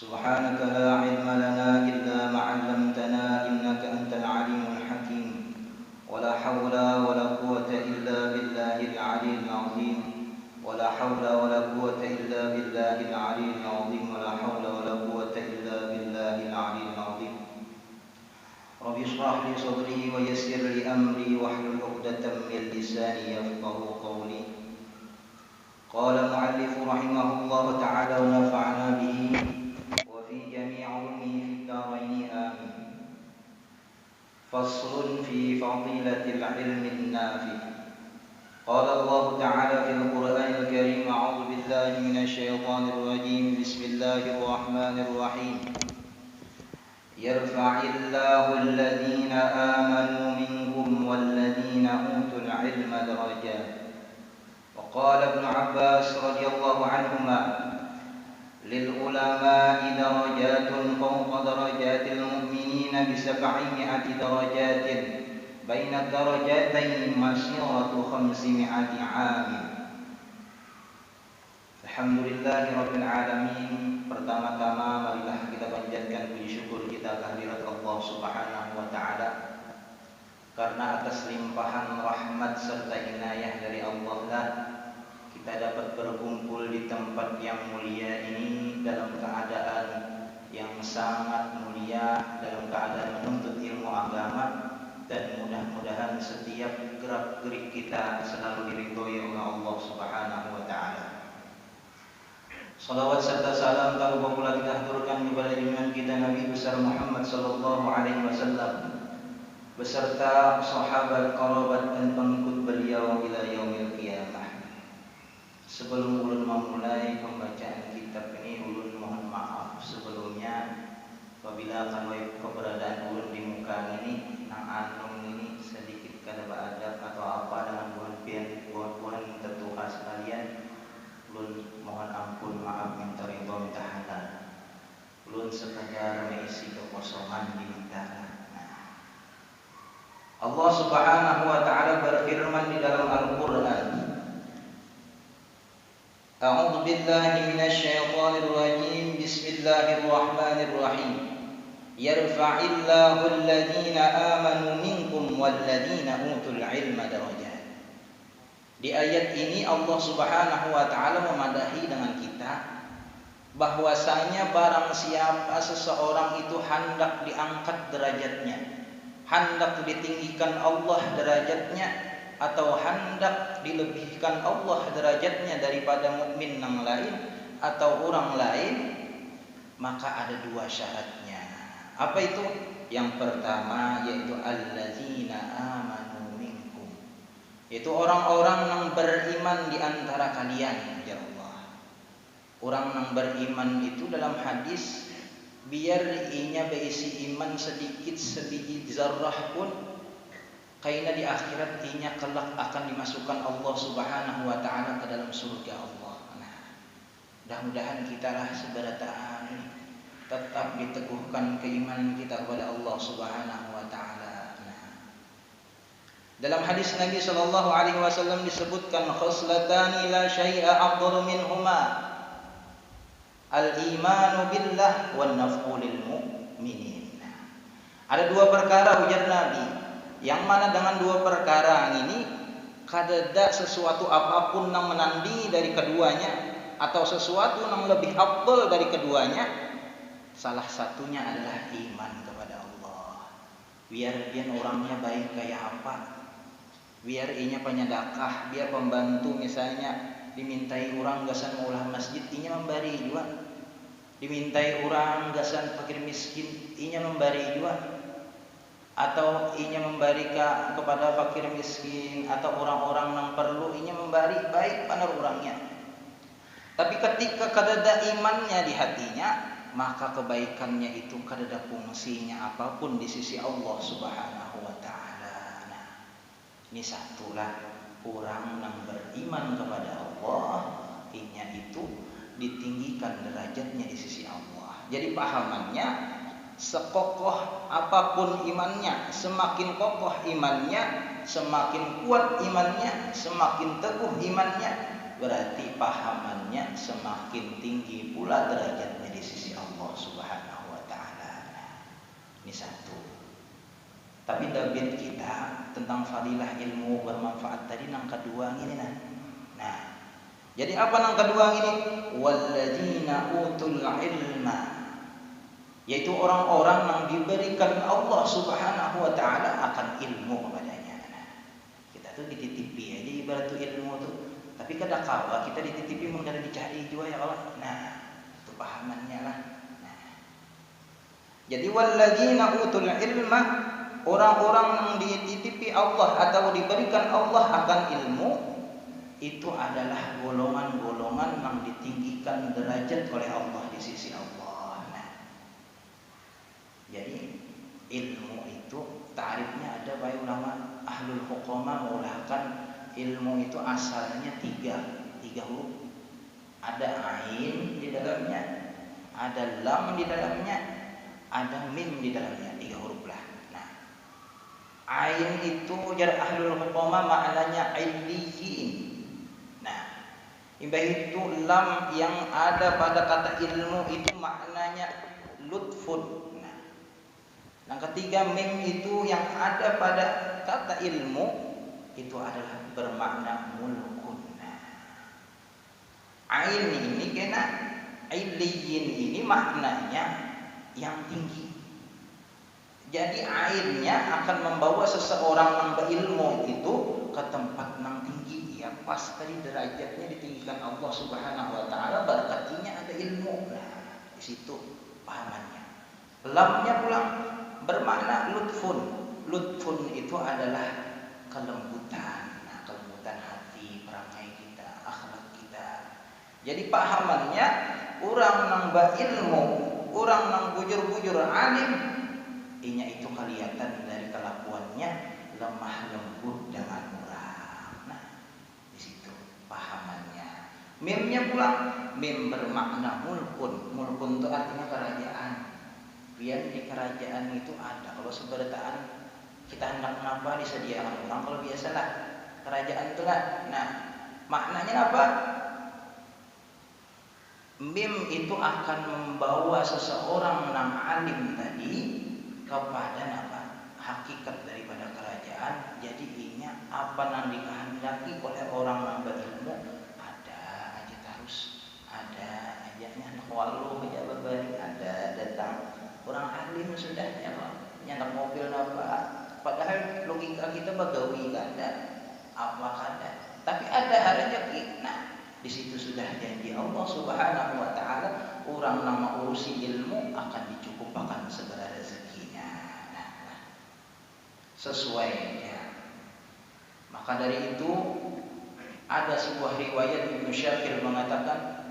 سبحانك لا علم لنا إلا ما علمتنا إنك أنت العليم الحكيم ولا حول ولا قوة إلا بالله العلي العظيم ولا حول ولا قوة إلا بالله العلي العظيم ولا حول ولا قوة إلا بالله العلي العظيم رب اشرح لي صدري ويسر لي أمري واحلل عقدة من لساني يفقهوا قولي. قال المؤلف رحمه الله تعالى ونفعنا به وفي جميع علومه في الدارين آمين. فصل في فضيلة العلم النافع. قال الله تعالى في القرآن الكريم: أعوذ بالله من الشيطان الرجيم بسم الله الرحمن الرحيم يرفع الله الذين آمنوا منكم والذين أوتوا العلم درجات. وقال ابن عباس رضي الله عنهما: للعلماء درجات فوق درجات المؤمنين ب700 درجات بين الدرجتين مسيرة 500 عام. Alhamdulillahirabbil alamin. Pertama-tama marilah kita panjatkan puji syukur kita kehadirat Allah Subhanahu wa taala karena atas limpahan rahmat serta inayah dari Allah lah kita dapat berkumpul di tempat yang mulia ini dalam keadaan yang sangat mulia, dalam keadaan menuntut ilmu agama, dan mudah-mudahan setiap gerak-gerik kita selalu diridhoi oleh Allah Subhanahu wa taala. Salawat serta salam tak lupa pula kita haturkan kepada junjungan kita Nabi besar Muhammad sallallahu alaihi wasallam beserta sahabat, kerabat dan pengikut beliau ila yaumil qiyamah. Sebelum ulun memulai pembacaan kitab ini, ulun mohon maaf sebelumnya apabila akan keberadaan ulun di muka ini nang anung ini sedikit kada beradab atau apa dengan buan tetuha sekalian, ulun mohon ampun, maaf, minta ridho, minta halal. Ulun sekadar mengisi kekosongan di antara. Allah Subhanahu wa taala berfirman di dalam Al-Qur'an: A'udzu billahi minasy syaithanir rajim. Bismillahirrahmanirrahim. Yarfa'illahu alladhina amanu minkum walladhina utul ilma darajat. Di ayat ini Allah Subhanahu wa taala memadahi dengan kita bahwasanya barang siapa seseorang itu hendak diangkat derajatnya, hendak ditinggikan Allah derajatnya, atau hendak dilebihkan Allah derajatnya daripada mukmin yang lain atau orang lain, maka ada dua syaratnya. Apa itu? Yang pertama yaitu allazina amanu minkum, yaitu orang-orang yang beriman di antara kalian, ya Allah. Orang yang beriman itu dalam hadis biar inya berisi iman sedikit sebiji zarrah pun, karena di akhirat inya kelak akan dimasukkan Allah Subhanahu wa taala ke dalam surga Allah. Nah, mudah-mudahan kita lah seberataan ini tetap diteguhkan keimanan kita kepada Allah Subhanahu wa taala. Nah, dalam hadis Nabi sallallahu alaihi wasallam disebutkan khoslatani la syai'a afdalu minhuma al-imanu billah wan naf'u lil mu'minin. Ada dua perkara ujar Nabi, yang mana dengan dua perkara ini kadada sesuatu apapun yang menandingi dari keduanya atau sesuatu yang lebih afdal dari keduanya. Salah satunya adalah iman kepada Allah. Biar dia orangnya baik kayak apa, biar inya penyedekah, biar pembantu misalnya dimintai orang gasan maulah masjid, inya memberi juga. Dimintai orang gasan fakir miskin, inya memberi juga. Atau inya memberi kepada fakir miskin atau orang-orang yang perlu, inya memberi baik pada orangnya. Tapi ketika kadada imannya di hatinya, maka kebaikannya itu kadada fungsinya apapun di sisi Allah Subhanahu wa taala. Nah, ini satulah orang yang beriman kepada Allah, inya itu ditinggikan derajatnya di sisi Allah. Jadi pahamannya, sekokoh apapun imannya, semakin kokoh imannya, semakin kuat imannya, semakin teguh imannya, berarti pahamannya semakin tinggi pula derajatnya di sisi Allah Subhanahu wa taala. Ini satu. Tapi tabit kita tentang fadilah ilmu bermanfaat tadi yang kedua ini nah. Jadi apa yang kedua ini? Walladzina utul ilma, yaitu orang-orang yang diberikan Allah Subhanahu wa taala akan ilmu kepadanya. Nah, kita tuh dititipi aja ibarat tuh ilmu tuh. Tapi kada kawa kita dititipi mun kada dicari juga ya Allah. Nah, itu pahamannya lah. Nah. Jadi walladzina utul ilma, orang-orang yang dititipi Allah atau diberikan Allah akan ilmu, itu adalah golongan-golongan yang ditinggikan derajat oleh Allah di sisi Allah. Nah, jadi ilmu itu tarifnya ada para ulama ahlul huqama mengulahkan ilmu itu asalnya tiga huruf. Ada ain di dalamnya, ada lam di dalamnya, ada mim di dalamnya, 3 huruf lah. Nah, ain itu jar ahlul huqama maknanya illiyin. Imbah itu lam yang ada pada kata ilmu itu maknanya lutfun. Nah, yang ketiga mim itu yang ada pada kata ilmu itu adalah bermakna mulkun. Nah, ain ini kena illiyin ini maknanya yang tinggi. Jadi ainnya akan membawa seseorang yang berilmu itu ke tempat yang tinggi. Ya pas tadi derajatnya ditinggikan Allah Subhanahu wa taala, berkatinya ada ilmu. Nah, di situ pahamannya. Lamnya pulang bermakna lutfun. Lutfun itu adalah kelembutan. Nah, kelembutan hati, perangai kita, akhlak kita. Jadi pahamannya orang yang berilmu, orang yang bujur-bujur alim, inya itu kelihatan dari kelakuannya lemah lembut dengan orang. Nah, di situ pahamannya. Mimnya pulang, mim bermakna mulkun. Mulkun itu artinya kerajaan. Biar di kerajaan itu ada. Kalau seberataan kita hendak kenapa disediakan orang. Kalau biasalah kerajaan itulah. Nah, maknanya apa? Mim itu akan membawa seseorang yang alim tadi kepada apa? Hakikat daripada kerajaan. Jadi inya apa yang dikehendaki oleh orang yang berilmu ada aja terus, ada aja nak walu aja berbalik, ada datang orang alim sudah ya Pak, nyandak mobil apa, padahal logika kita bagawi kada apa kada, tapi ada rezeki. Nah, di situ sudah janji Allah Subhanahu wa taala orang nama urusi ilmu akan dicukupkan segala rezekinya. Sesuai ya. Maka dari itu ada sebuah riwayat Ibnu Syakir mengatakan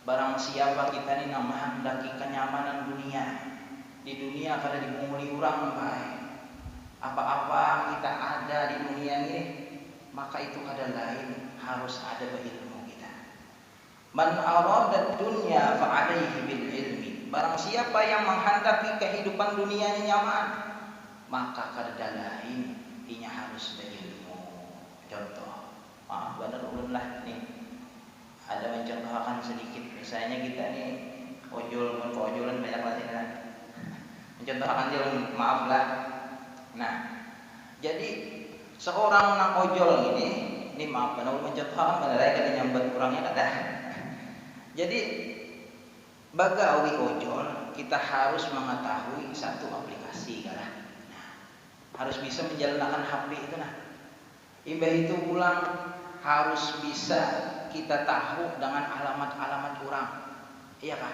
barang siapa kita ini yang menghendaki kenyamanan dunia, di dunia kada dimulai orang baik, apa-apa kita ada di dunia ini, maka itu kada lain harus ada berilmu kita. Man arada dunya fa alaihi bil ilmi. Barang siapa yang menghendaki kehidupan dunianya nyaman, maka kada lain inya harus berilmu. Contoh, benar ulun lah nih. Ada mencontohkan sedikit. Misalnya kita nih ojol, ojolan banyak lagi kan. Mencontohkan dia, maaf lah. Nah, jadi seorang nang ojol ini maaf benar mencontohkan benar kada nyambat kurangnya kada. Jadi bagawi ojol kita harus mengetahui satu aplikasi kan. Harus bisa menjalankan HP itu nah. Imbah itu pulang harus bisa kita tahu dengan alamat-alamat orang. Iya kan?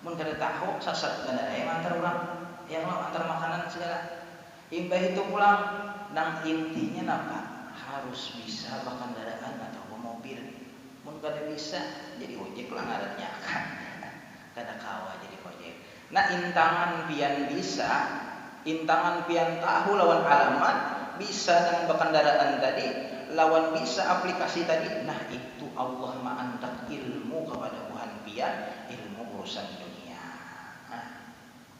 Mun kada tahu sasat kada yang antar orang, yang antar makanan segala. Imbah itu pulang nang intinya apa? Harus bisa berkendaraan atau mobil. Mun kada bisa jadi ojek lah ngarannya kan. Kada kawa jadi ojek. Nah, intangan pian bisa, intangan pian tahu lawan alamat, bisa dengan berkendaraan tadi, lawan bisa aplikasi tadi. Nah, itu Allah ma'andak ilmu kepada Tuhan pian, ilmu urusan dunia. Nah,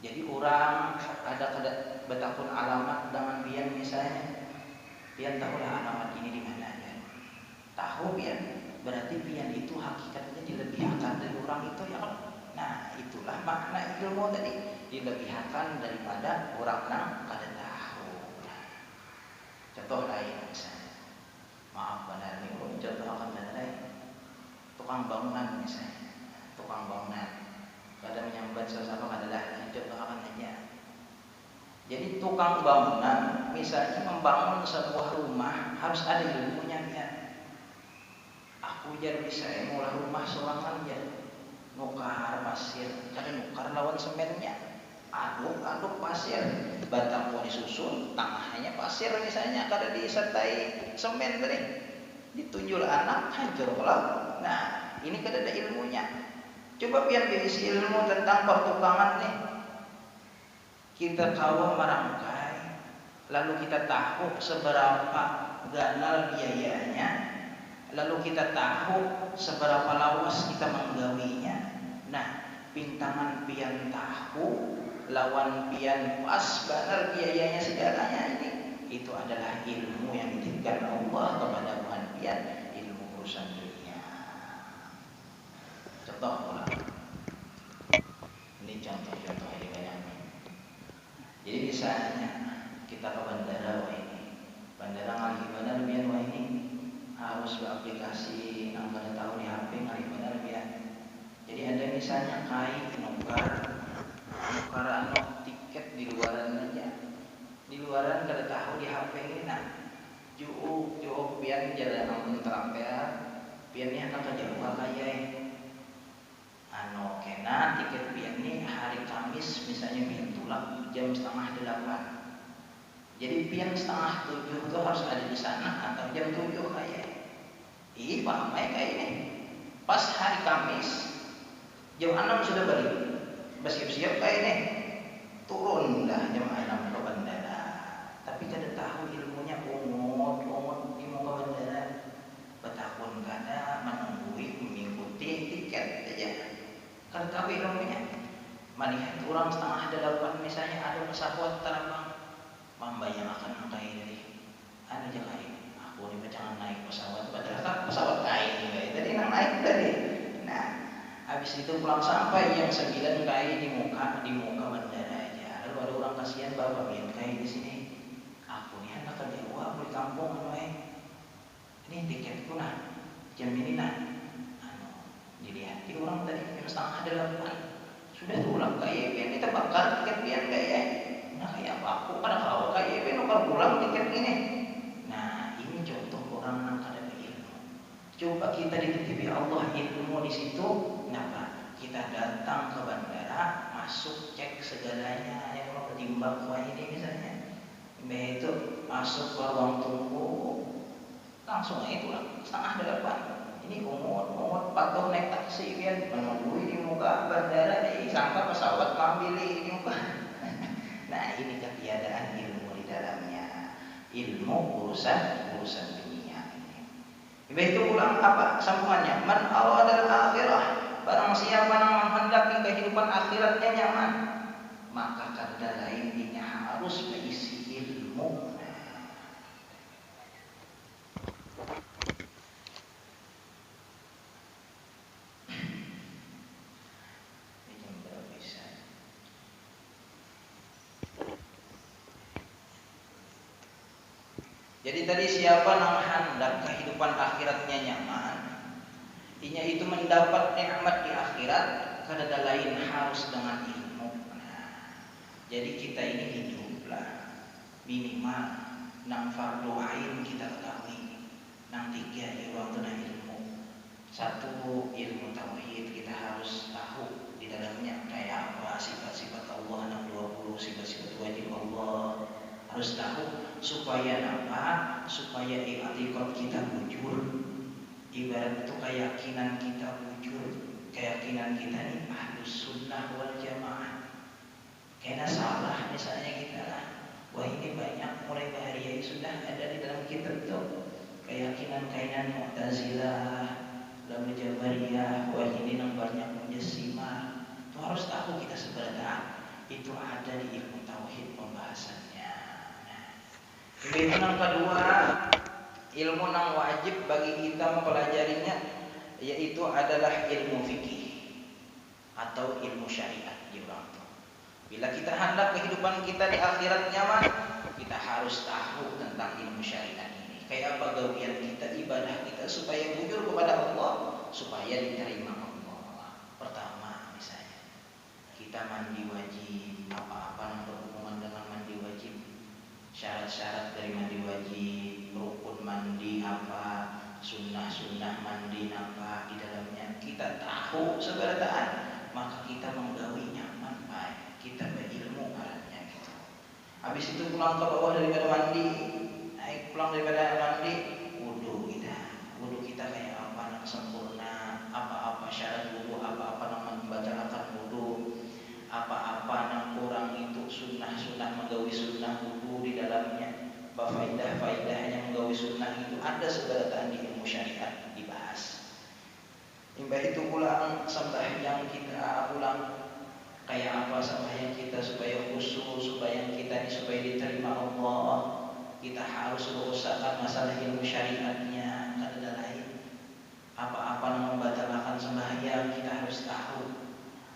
jadi orang ada kada betakun alamat dengan pian misalnya, pian tahulah alamat ini di mana ya. Tahu pian, berarti pian itu hakikatnya dilebihkan dari orang itu ya. Nah, itulah makna ilmu tadi dilebihkan daripada orang nang kada tahu. Contoh lain misalnya, maaf benar nih, contoh akan benar tukang bangunan misalnya, tukang bangunan kada menyambat sesama adalah contoh akan aja. Jadi tukang bangunan misalnya membangun sebuah rumah harus ada ilmunya kan. Aku jadi bisa mulai rumah sorangan ya, nukar pasir, kada nukar lawan semennya, aduk pasir, batang mau disusun, tengahnya pasir misalnya, kada disertai semen tadi, ditunjul anak hancur lah. Nah ini kada ada ilmunya. Coba biar diisi ilmu tentang pertukangan nih. Kita tahu merangkai, lalu kita tahu seberapa ganal biayanya, lalu kita tahu seberapa lawas kita menggawinya. Nah, pintangan pian tahu, lawan pian pas ganal biayanya segalanya ini. Itu adalah ilmu yang dititipkan Allah kepada Tuhan pian, ilmu urusan dunia. Contoh pula. Ini contoh-contoh yang banyak. Jadi misalnya kita ke bandara wah ini, bandara ngalih benar biar wah ini harus beraplikasi yang pada tahu di HP ngalih benar biar. Jadi ada misalnya kai nukar tiket di luaran aja, di luaran kada tahu di HP ini. Nah, jauh biar jalan ampun terampil, biar ni anak jauh kaya. Kena tiket biar ni hari Kamis misalnya biar tulak jam 7:30. Jadi pian 6:30 itu harus ada di sana atau jam 7 kayak. Ih, paham kayak ini. Pas hari Kamis jam 6 sudah balik. Bersiap-siap kayak ini. Turun dah jam 6 ke bandara. Tapi kada tahu ilmunya umut di muka bandara. Betapun kada menunggui mengikuti tiket aja. Kada tahu ilmunya. Melihat orang 7:30 misalnya ada pesawat terbang, membayangkan kayak ini, ada aja kayak ini. Aku ini jangan naik pesawat, padahal kan pesawat kain juga. Tadi nang naik tadi. Nah, habis itu pulang sampai jam 9 kayak di muka bandara aja. Lalu ada orang kasihan bawa biar kayak di sini. Aku nih anak kerja aku di kampung ini tiketku nah jam ini nah. Dilihat orang tadi jam 7:30. Sudah pulang kayak ini terbakar tiket pian kayak. Nah kayak apa? Aku pada kau kayak ini nukar pulang tiket ini. Nah ini contoh orang yang kada berilmu. Coba kita dititipi Allah ilmu di situ. Kenapa? Kita datang ke bandara, masuk cek segalanya yang mau ketimbang kuah ini misalnya. Begitu masuk ke ruang tunggu, langsung aja pulang 7:30. Ini umur patuh naik taksi biar menunggu di muka bandara sangka pesawat ngambil di muka. Nah ini ketiadaan ilmu di dalamnya, ilmu urusan dunia ini. Itu ulang apa sambungannya? Man aradal akhirah, barang siapa yang menghendaki kehidupan akhiratnya nyaman, maka kada lain dia harus berisi ilmu. Jadi tadi siapa yang hendak kehidupan akhiratnya nyaman, inya itu mendapat nikmat di akhirat, kada lain harus dengan ilmu. Nah, jadi kita ini hiduplah minimal nang fardu ain kita ketahui, nang 3 di waktu nang ilmu. 1 ilmu tauhid kita harus tahu di dalamnya kayak apa sifat-sifat Allah, nang 20 sifat-sifat wajib Allah. Harus tahu supaya apa? Supaya i'tiqad kita bujur. Ibarat itu keyakinan kita bujur. Keyakinan kita ini ahlus sunnah wal jamaah. Karena salah misalnya kita lah. Wah ini banyak mulai bahaya sudah ada di dalam kitab itu. Keyakinan Mu'tazilah, lalu Jabariyah, wah ini yang banyak Mujassimah. Itu harus tahu kita sebenarnya itu ada di ilmu tauhid pembahasannya. Itu yang kedua, ilmu yang wajib bagi kita mempelajarinya yaitu adalah ilmu fikih. atau ilmu syariat diulang. Bila kita hendak kehidupan kita di akhirat nyaman, kita harus tahu tentang ilmu syariat ini. Kayak apa gawian kita, ibadah kita supaya bujur kepada Allah, supaya diterima Allah. Pertama misalnya, kita mandi wajib, apa-apa yang berhubungan dengan mandi wajib, syarat-syarat dari mandi wajib, rukun mandi apa, sunnah-sunnah mandi apa, di dalamnya kita tahu seberataan, maka kita menggawi nyaman baik, kita berilmu alatnya gitu. Habis itu pulang ke bawah daripada mandi, naik pulang daripada mandi, wudu kita kayak apa yang sempurna, apa-apa syarat wudu, apa-apa yang membatalkan wudu, apa-apa yang kurang itu sunnah-sunnah menggawi sunnah wudu di dalamnya, faidah-faidahnya menggawi sunnah itu ada seberataan di ilmu syariat dibahas. Imbah itu pulang sembahyang kita ulang, kayak apa sembahyang kita supaya khusyuk, supaya kita ini supaya diterima Allah, kita harus berusaha masalah ilmu syariatnya. Ada lain apa-apa yang membatalkan sembahyang kita harus tahu,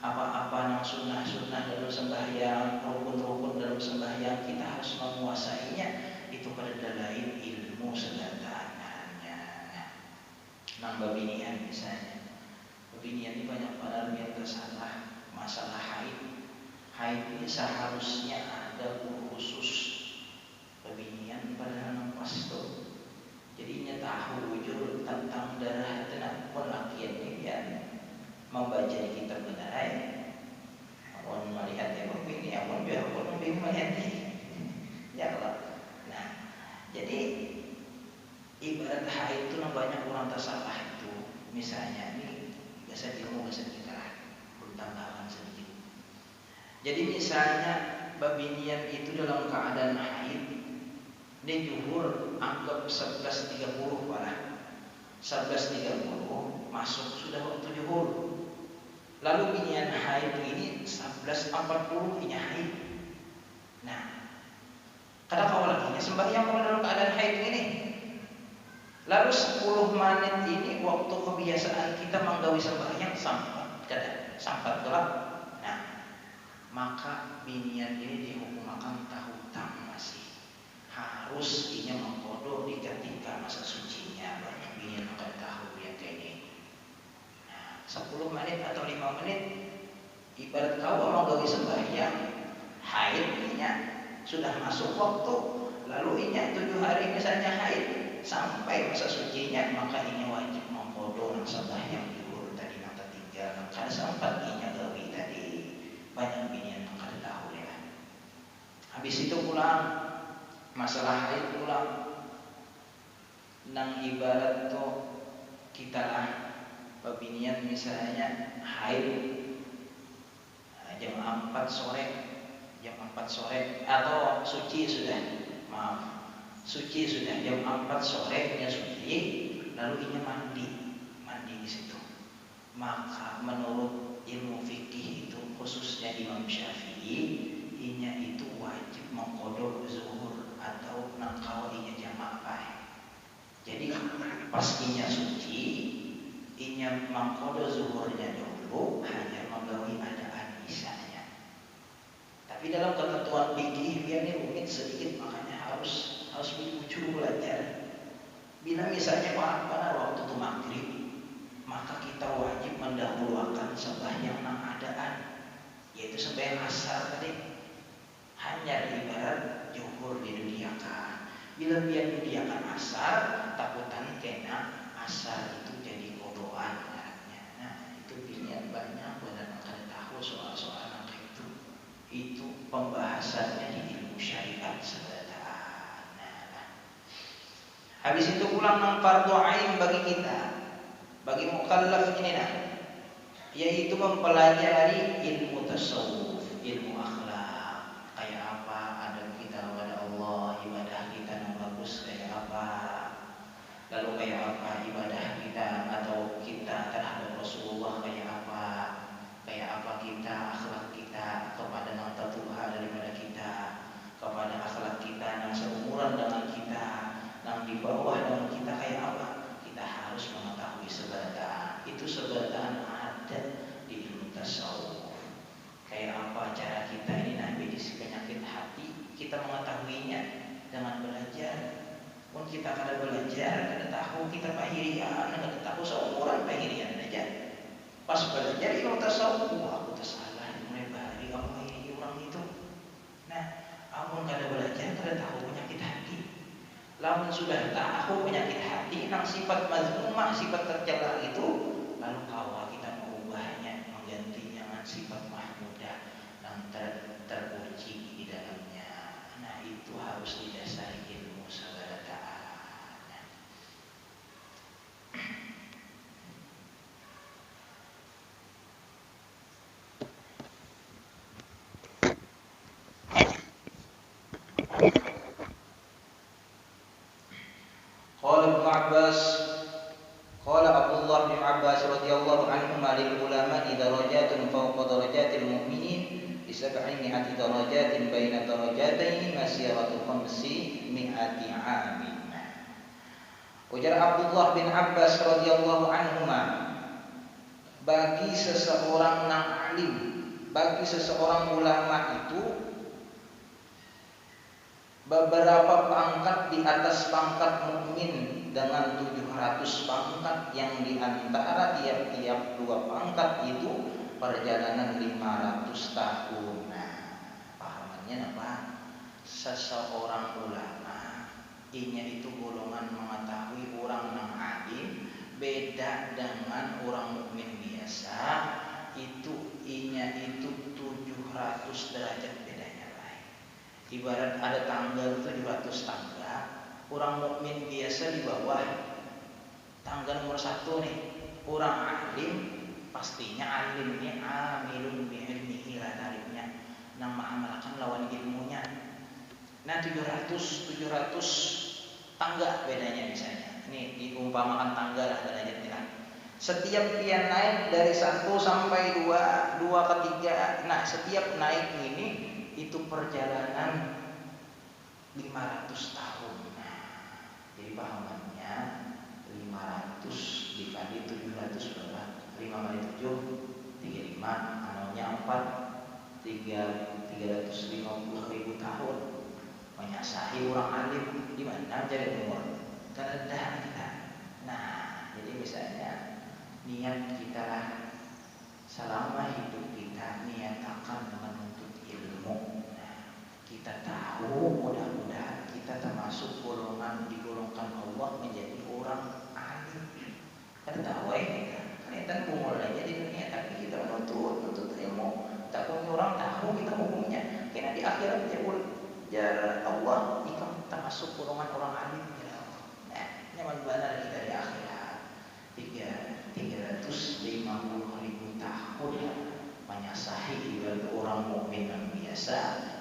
apa-apa yang sunnah-sunnah dalam sembahyang, rukun-rukun dalam sembahyang kita harus menguasainya. Itu pada lain ilmu segatannya. Nambah binian misalnya, binian ini banyak padahal yang tersalah masalah haid. Haid ini seharusnya ada guru khusus pembinian pada anak pastor. Jadinya tahu wujud tentang darah tenang penlakiannya biar membaca di kitab benarai. Awan melihat ya begini, awan biar awan melihat ya Allah. Nah, jadi ibarat haid itu banyak orang tersalah itu. Misalnya ini biasa ilmu biasa kita tambahkan sedikit. Jadi misalnya babinian itu dalam keadaan haid, dia zuhur anggap 11.30 parah. 11.30 masuk sudah waktu zuhur. Lalu binian haid ini 11.40 ini haid. Nah, kata kau lagi sembahyang kalau dalam keadaan haid ini. Lalu 10 menit ini waktu kebiasaan kita menggawi sembahyang sampai gelap. Nah, maka binian ini dihukumkan tahutang masih harus inya mengkodok di ketika masa sucinya. Banyak binian akan tahu yang kayak ini. Nah, 10 menit atau 5 menit ibarat kau menggawi sembahyang haid inya sudah masuk waktu, lalu inya 7 hari misalnya haid sampai masa sucinya, maka inya wajib mengkodok sembahyang karena sempat inya gawi tadi. Banyak binian yang kada tahu ya. Habis itu pulang masalah haid pulang nang ibarat tu kita lah babinian misalnya haid jam 4 sore atau suci sudah jam 4 sore nya suci, lalu inya mandi di situ. Maka menurut ilmu fikih itu khususnya Imam Syafi'i, inya itu wajib mengkodok zuhur atau nangkau inya jamak baik. Jadi pas inya suci, inya mengkodok zuhurnya dulu, hanya menggawi adaan isanya. Tapi dalam ketentuan fikih biar ini rumit sedikit, makanya harus ujung belajar. Bila misalnya pada waktu itu maghrib, maka kita wajib mendahulukan sembahyang nang adaan, yaitu sembahyang asar tadi. Hanya ibarat zuhur didudiakan. Bila biar dudiakan asar, takutan kena asar itu jadi kodoan. Nah, itu pilihan banyak benar akan tahu soal-soal nang itu. Itu pembahasannya di ilmu syariat sebetulnya. Nah, habis itu pulang nang fardu ain bagi kita. Bagi mukallaf ini yaitu mempelajari ilmu tasawuf, ilmu akhlak, kayak apa adab kita kepada Allah, ibadah kita yang bagus kayak apa, lalu kayak apa ibadah kita atau kita terhadap Rasulullah kayak apa kita, akhlak kita kepada yang tertuha daripada kita, kepada akhlak kita yang seumuran dengan kita, yang di bawah dengan kita kayak apa. Harus mengetahui seberataan itu, seberataan ada di ilmu tasawuf. Kayak apa cara kita ini najis penyakit hati, kita mengetahuinya dengan belajar. Pun kita kada belajar, kada tahu kita pahirian, kada tahu seumuran pahirian aja. Pas belajar ilmu tasawuf, aku tersalah, mulai bari aku ini orang itu. Nah, amun kada belajar, kada tahu penyakit hati. Lamun sudah tahu penyakit hati, nang sifat mazmumah, sifat tercela itu, lalu kawa kita mengubahnya, menggantinya dengan sifat mahmudah, nang terpuji di dalamnya. Nah, itu harus didasari ilmu sabada ta'ala. Qala Ibnu Abbas, qala Abdullah bin Abbas radhiyallahu anhuma lil ulama'i darajatun fawqa darajatil mu'minin bi 700 darajatin baina darajataini masiratu 500 'amin. Ujar Abdullah bin Abbas radhiyallahu anhuma, bagi seseorang yang alim, bagi seseorang ulama itu beberapa pangkat di atas pangkat mukmin dengan 700 pangkat yang di antara tiap-tiap dua pangkat itu perjalanan 500 tahun. Nah, pahamannya apa? Seseorang ulama inya itu golongan mengetahui orang yang alim, beda dengan orang mukmin biasa, itu inya itu 700 derajat bedanya lain. Ibarat ada tangga 700 tangga, orang mukmin biasa di bawah tangga nomor 1 nih. Orang alim pastinya alimnya amilun bi ilmihi la tarifnya, nang mengamalkan lawan ilmunya. Nah, 700 tangga bedanya misalnya. Ini diumpamakan tangga lah derajatnya. Setiap dia naik dari 1 sampai 2, 2 ke 3. Nah, setiap naik ini itu perjalanan 500 tahun. Nah, jadi pahamannya 500 dikali 700 berapa? 5 kali 7 35, anunya 4 350.000 tahun. Menyasahi orang alim di mana jadi umur? Kan ada kita. Nah, jadi misalnya niat kita lah selama hidup kita niatakan menuntut ilmu. Nah, kita tahu mudah-mudahan kita termasuk golongan digolongkan Allah menjadi orang alim. Kita tahu ini kan, kita umur aja di dunia tapi kita menuntut ilmu. Tak punya orang tahu kita hukumnya. Karena di akhirat ya Allah jika kita masuk golongan orang alim ya Allah. Nah, nyaman benar kita di akhirat. 350.000 tahun menyasahi ibarat orang mukmin yang biasa,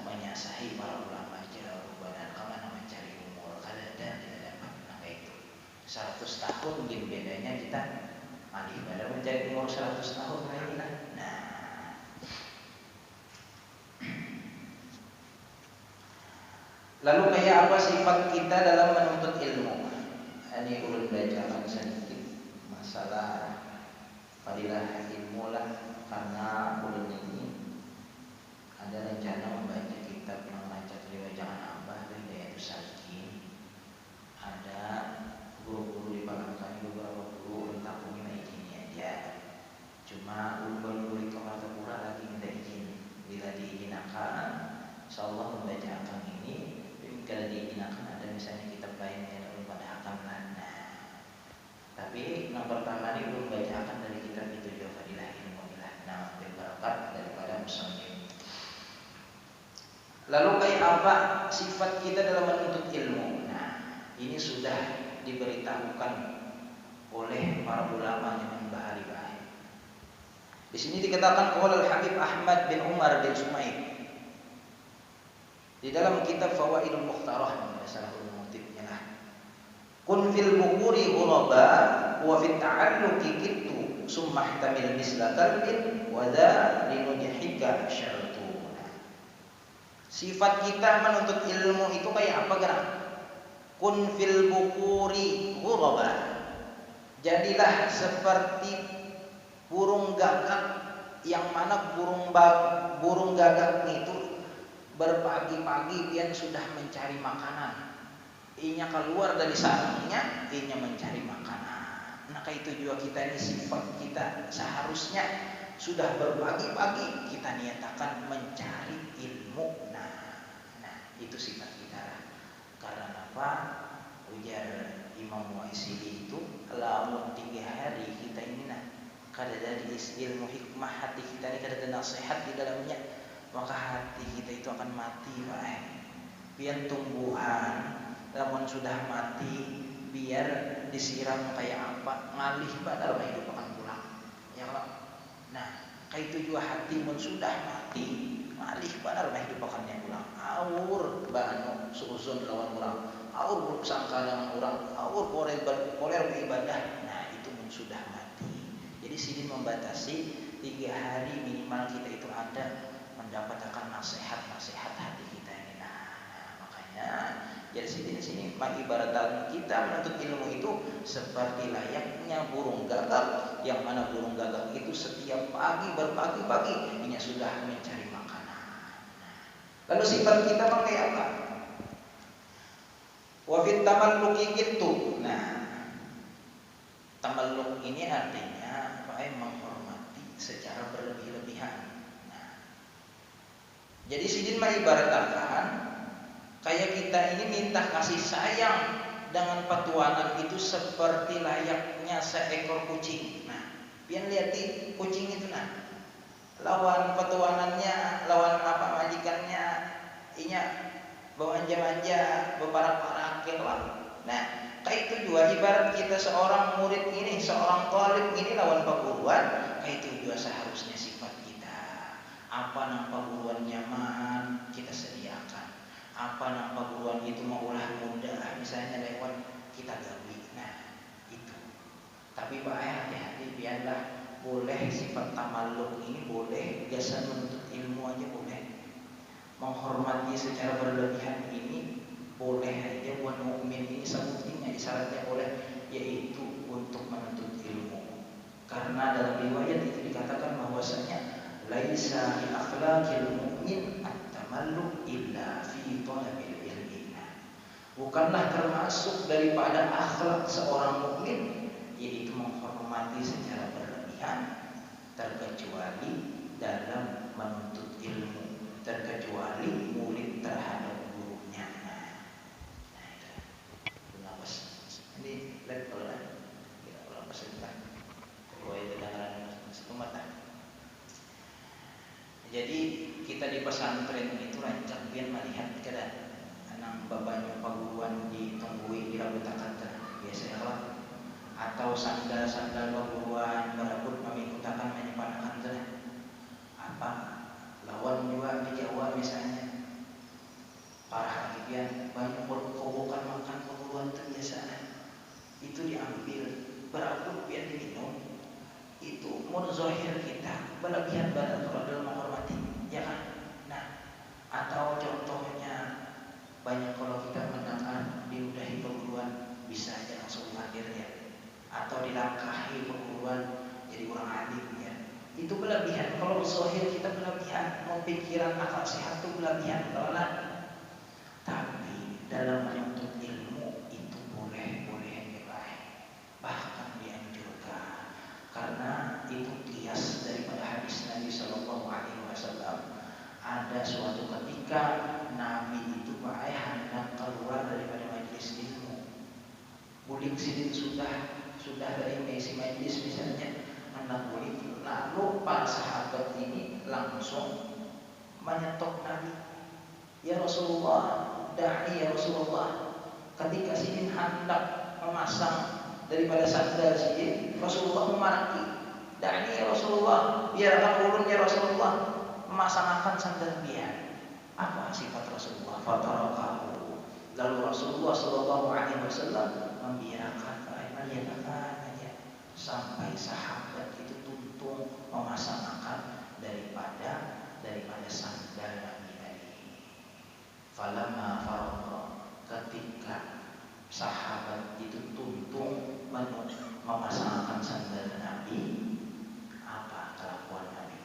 menyasahi para ulama jauh benar kemana mencari umur kada tidak dapat apa itu 100 tahun mungkin bedanya kita alih pada mencari umur 100 tahun lain lah. Nah, lalu kayak apa sifat kita dalam menuntut ilmu? Ini ulun bacakan sedikit masalah fadilah ilmu lah, karena ulun ini ada rencana membaca kitab yang Rancak Riwajangan Abah dari Dayatus Salikin. Ada guru-guru di Palangkaraya, beberapa guru ulun takungin izinnya aja. Cuma ulun baru beli ke Martapura lagi minta izin. Bila diizinakan, insyaallah membaca akan ini. Kalau diizinakan ada misalnya kitab lain yang ulun pada hakam lah. Tapi yang pertama ini belum bacakan dari kitab itu juga fadilah ilmu lah. Nah, berbakat daripada muslim. Lalu kayak apa sifat kita dalam menuntut ilmu? Nah, ini sudah diberitahukan oleh para ulama yang bahari-bahari. Di sini dikatakan oleh Habib Ahmad bin Umar bin Sumaib di dalam kitab Fawaidul Mukhtarah, salah satu motifnya lah. Kun fil bukuri ghuraba wa fit ta'alluqi kittu summa ihtamil misla qalbin wa dha linujhika syartuna. Sifat kita menuntut ilmu itu kayak apa gerak? Kun fil bukuri ghuraba. Jadilah seperti burung gagak yang mana burung gagak itu berpagi-pagi dia sudah mencari makanan. Inya keluar dari sarangnya, inya mencari makanan. Nah, itu juga kita ini sifat kita seharusnya sudah berpagi-pagi kita niatakan mencari ilmu. Nah, itu sifat kita. Karena apa? Ujar Imam Mu'aisili itu, lamun 3 hari kita ini kada ada ilmu hikmah hati kita ini kada ada nasihat di dalamnya, maka hati kita itu akan mati, Pak. Biar tumbuhan lamun sudah mati biar disiram kayak apa ngalih badal hidup akan pulang, ya Pak. Nah, kayak itu juga hati mun sudah mati ngalih badal hidup akan pulang. Awur banu suuzon lawan orang, awur bersangka dengan orang, awur poler beribadah. Nah, itu mun sudah mati. Jadi sidin membatasi 3 hari minimal kita itu ada mendapatkan nasihat-nasihat hati kita ini. Nah, makanya jadi di sini mengibaratkan kita menuntut ilmu itu seperti layaknya burung gagak, yang mana burung gagak itu setiap pagi berpagi-pagi ini sudah mencari makanan. Lalu sifat kita pakai apa? Wa fit tamalluki gitu. Nah, tamalluk ini artinya menghormati secara berlebih-lebihan. Nah, jadi sidin mengibaratkan kayak kita ini minta kasih sayang dengan petuanan itu seperti layaknya seekor kucing. Nah, pian lihat kucing itu lawan petuanannya, lawan apa majikannya, inya bawa anja-anja, beparak-parak keluar. Nah, kayak itu juga ibarat kita seorang murid ini, seorang thalib ini lawan perguruan, kayak itu juga seharusnya sifat kita. Apa nang perguruan nyaman kita sediakan. Apa nang perguruan itu mau ulah mudah, misalnya lewat kita gawi. Nah, itu. Tapi Pak hati-hati, biarlah boleh sifat tamalluk ini boleh, biasa menuntut ilmu aja boleh. Menghormati secara berlebihan ini boleh aja buat mukmin ini sebutnya syaratnya boleh, yaitu untuk menuntut ilmu. Karena dalam riwayat itu dikatakan bahwasanya laisa min akhlaqil mu'min at-tamalluk illa fi talabil ilmi. Bukanlah termasuk daripada akhlak seorang mukmin yaitu menghormati secara berlebihan, terkecuali dalam menuntut ilmu, terkecuali murid terhadap gurunya. Nah itu. Lawas. Ini level lah. Kita kalau peserta. Kalau itu dengan setempat. Jadi kita di pesantren itu rancang pian melihat keadaan anak babanya paguruan ditunggui dirabutakan biasanya lah, atau sandal-sandal paguruan berebut memikutakan menyepanakan apa lawan juga di Jawa misalnya para hakikian banyak berkobokan makan paguruan itu biasa itu diambil berebut biar diminum. Itu murzahir kita berlebihan badan kalau dalam menghormati, ya kan? Nah, atau contohnya banyak kalau kita mendengar diudahi perguruan bisa aja langsung hadir ya, atau dilangkahi perguruan jadi orang alim ya. Itu berlebihan. Kalau zahir kita berlebihan, mau pikiran akal sehat itu berlebihan, karena tapi dalam menuntut ilmu itu boleh yang baik, bahkan dianjurkan. Karena itu kias daripada hadis Nabi Sallallahu Alaihi Wasallam. Ada suatu ketika Nabi itu hendak keluar daripada majelis ilmu. Bulik sidin sudah dari mengisi majelis misalnya hendak bulik. Lalu para sahabat ini langsung menyetok Nabi. Ya Rasulullah, da'i ya Rasulullah. Ketika sidin hendak memasang daripada sandal sidin, Rasulullah memarahi. Da'ni ya Rasulullah, biarkan ulun ya Rasulullah memasangkan sandal biar. Apa sifat Rasulullah? Fatarakahu. Lalu Rasulullah Sallallahu Alaihi Wasallam membiarkan melihatkan aja sampai sahabat itu tuntung memasangkan daripada sandal Nabi tadi. Falamma faragha, ketika sahabat itu tuntung memasangkan sandal Nabi, apa kelakuan Nabi?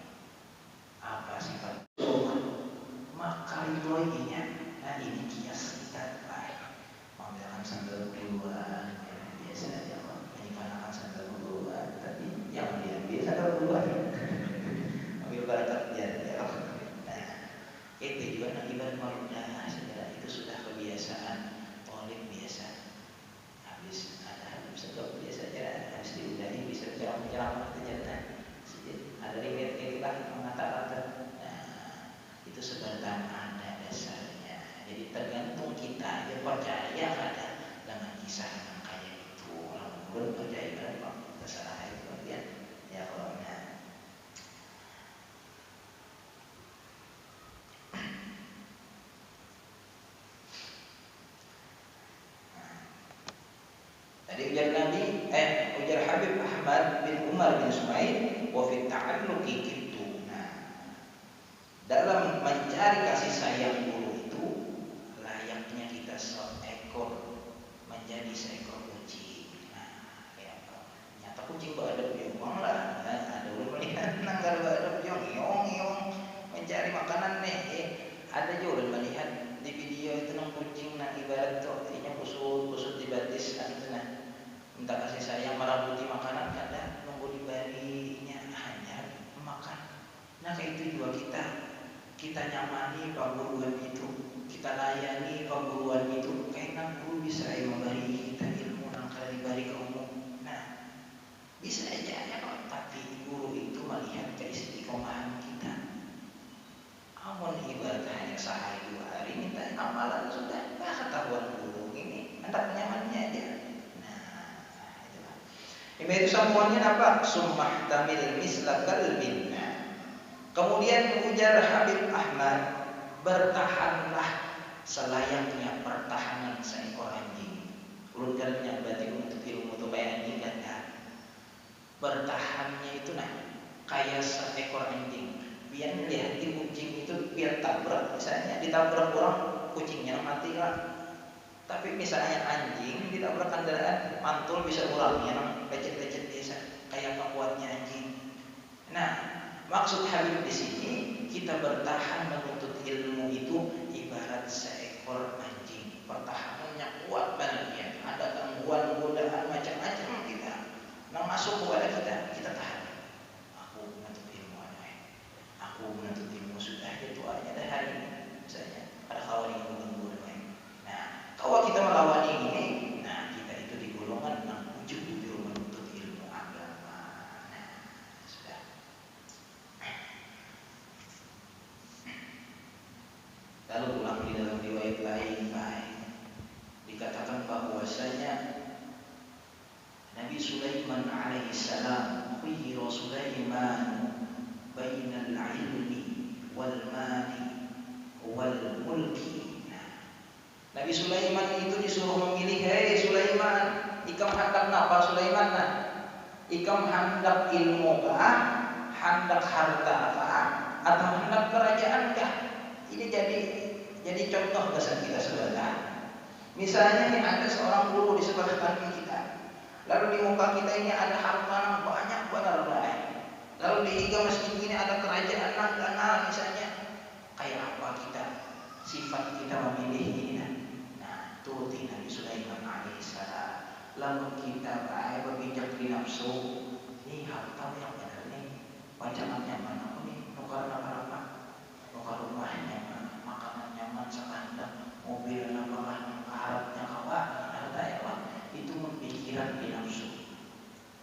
ujar Nabi, ujar Habib Ahmad bin Umar bin Sumaid, wa fit ta'alluqi gitu. Nah, dalam mencari kasih sayang guru itu layaknya kita seekor menjadi seekor kucing. Nah, ya nyata kucing beradab yong lah, ada ulun melihat nanggal beradab yong mencari makanan nih. Ada juga ulun melihat di video itu nang kucing nang ibarat tuh artinya kusut di batis nah minta kasih sayang merabuti makanan kadang nunggu dibarinya hanya makan. Nah kayak itu juga kita nyamani perguruan itu, kita layani perguruan itu karena guru bisa memberi kita ilmu yang kalau diberi ke umum. Nah bisa aja ya tapi guru itu melihat keistiqomahan kita. Amun ibarat hanya sehari 2 hari minta amalan sudah nggak ketahuan guru ini hendak nyamannya aja. Itu sambungannya apa? Summah tamil mislakal minna. Kemudian ujar Habib Ahmad, bertahanlah selayaknya pertahanan seekor anjing. Ulun kalanya berarti untuk ilmu itu kayak anjing kan ya. Bertahannya itu kayak seekor anjing. Biar lihat di kucing itu biar tabrak, misalnya ditabrak orang kucingnya mati lah. Tapi misalnya anjing ditabrak kendaraan mantul bisa ulangnya lecet-lecet biasa kayak kuatnya anjing. Nah, maksud Habib di sini kita bertahan menuntut ilmu itu ibarat seekor anjing. Pertahanannya kuat banget ya. Ada gangguan godaan macam-macam kita. Nah, masuk kepada kita tahan. Aku menuntut ilmu aku menuntut ilmu sudah itu aja dah hari ini. Misalnya ada kawan yang mengganggu. Kalau kita melawan ini, nah kita itu di golongan yang ujung-ujung menuntut ilmu agama. Nah, sudah. Lalu ulang di dalam riwayat lain dikatakan bahwasanya Nabi Sulaiman alaihissalam khuyira Sulaiman bainal ilmi wal mali wal mulki. Nabi Sulaiman itu disuruh memilih, hei Sulaiman, ikam hendak apa Sulaiman? Ikam hendak ilmu kah, hendak harta kah, atau hendak kerajaan kah? Ini jadi contoh kesan kita saudara. Misalnya nih ada seorang guru di sebelah kanan kita, lalu di muka kita ini ada harta yang banyak benar. Lalu di tiga masjid ini ada kerajaan yang misalnya, kayak apa kita? Sifat kita memilih ini. Turuti Nabi Sulaiman alaihissalam. Lalu kita berbijak di nafsu. Ini harta yang benar nih. Pajangan nyaman nih. Nukar apa? Nukar rumahnya mana? Makanan nyaman sekandang. Mobil apa? Harapnya kawan. Harta ya Pak. Itu pikiran di nafsu.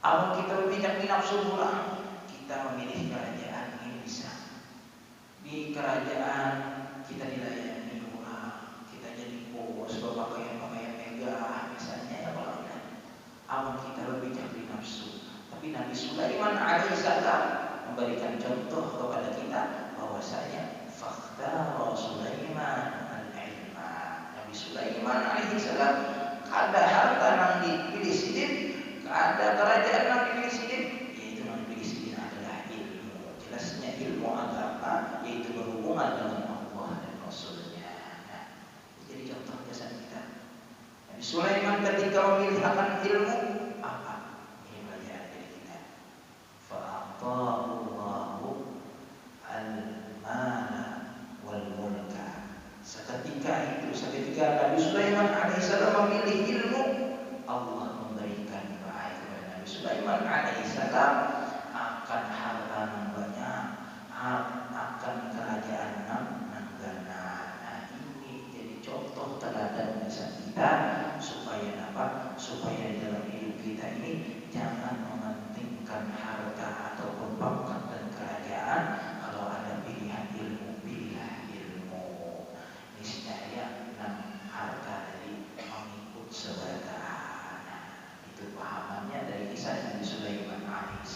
Kalau kita berbijak di nafsu pulang, kita memilih kerajaan ini bisa. Di kerajaan kita dilayani. Pakaian megah misalnya ya kalau amal kita berbijak di nafsu. Tapi Nabi Sulaiman alaihissalam memberikan contoh kepada kita bahwasanya fakta Sulaiman al-ilma. Nabi Sulaiman alaihissalam ada harta yang dipilih sedikit, ada kerajaan yang dipilih sedikit, yaitu yang dipilih sedikit adalah ilmu. Jelasnya ilmu agama yaitu berhubungan dengan Allah dan Rasulnya. Jadi contoh kesan kita. Nabi Sulaiman ketika memilih akan ilmu apa? Ini pelajaran dari kita. Fa'atahu Allahu al-mala wal mulka. Seketika Nabi Sulaiman alaihissalam memilih ilmu, Allah memberikan baik kepada Nabi Sulaiman alaihissalam akan harta yang banyak, akan kerajaan yang contoh teladan kesan kita supaya apa? Supaya dalam hidup kita ini jangan mementingkan harta ataupun pangkat dan kerajaan. Kalau ada pilihan ilmu, pilihlah ilmu. Niscaya harta dari mengikut sebatana. Itu pahamannya dari kisah Nabi Sulaiman alaihissalam.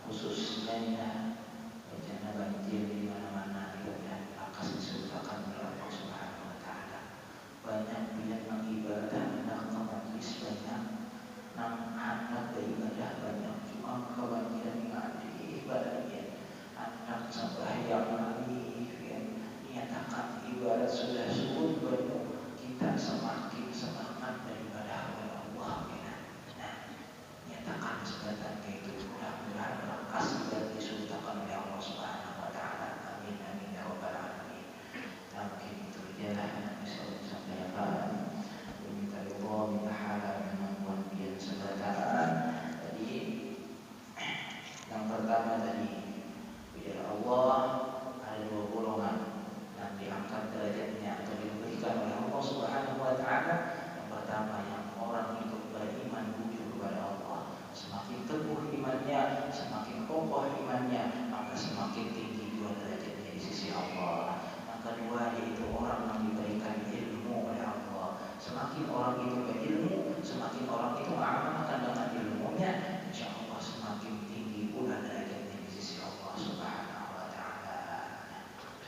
khususnya bencana banjir di mana-mana dan akan disertakan oleh Allah Subhanahu wa taala. Banyak yang mengibadah anak ke majlis, banyak nang anak beribadah banyak, cuma kebanyakan yang ada ibadahnya anak sembahyang lagi nyatakan ibadah sudah surut penuh, kita semakin semangat beribadah kepada Allah. Nah, nyatakan sebatas itu mudah-mudahan berkas dan disurtakan oleh Allah Subhanahu wa taala. Amin amin ya rabbal alamin. Nah, mungkin itu aja yang bisa saya sampaikan. Minta Allah, minta halal, kemampuan biar sebatas. Jadi yang pertama tadi, biar Allah ada dua golongan yang diangkat derajatnya atau diberikan oleh Allah Subhanahu wa taala. Yang pertama, yang orang itu beriman jujur kepada Allah. Semakin teguh imannya, semakin kokoh imannya, maka semakin tinggi juga derajatnya di sisi Allah. Yang kedua, yaitu orang yang diberikan ilmu oleh Allah. Semakin orang itu berilmu, semakin orang itu mengamalkan dengan ilmunya, insya Allah semakin tinggi pula derajatnya di sisi Allah Subhanahu wa taala.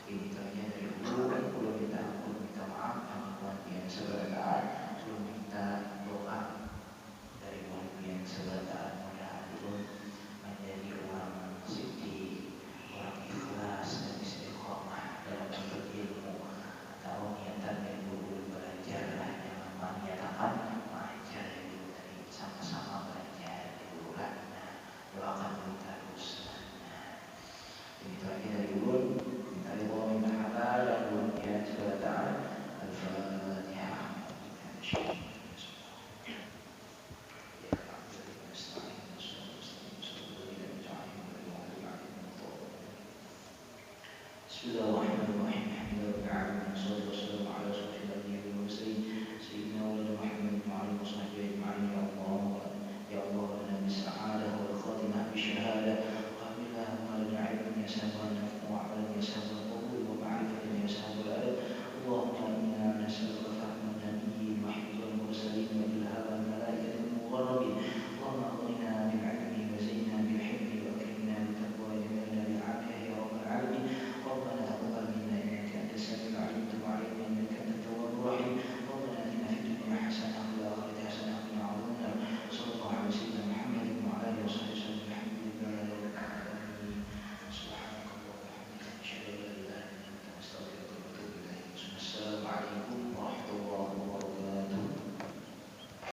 Ini saja dari dulu. Belum minta maaf teman-teman yang sebentar, belum minta doa dari yang sebentar. Mudah-mudahan menjadi orang siddiq, orang ikhlas dan istiqomah dalam berilmu, atau niatan yang dulu belajar jangan menyatakan mengajar dulu tadi, sama-sama belajar dulu lah. Doakan dulu terus. Itu aja dari dulu. Minta Allah, minta halal dan belum ya sebentar. Al-Fatihah. Bismillahirrahmanirrahim. Alhamdulillahirabbil alamin. Wassalatu wassalamu ala asyrofil anbiya'i wal mursalin sayyidina wa Muhammadin wa alihi washabbihi ajma'in. Ya Allah lana bis-sa'adah wal khatimah bisyahada wa billah wa lana ilmin yasabun wa amalan yasabun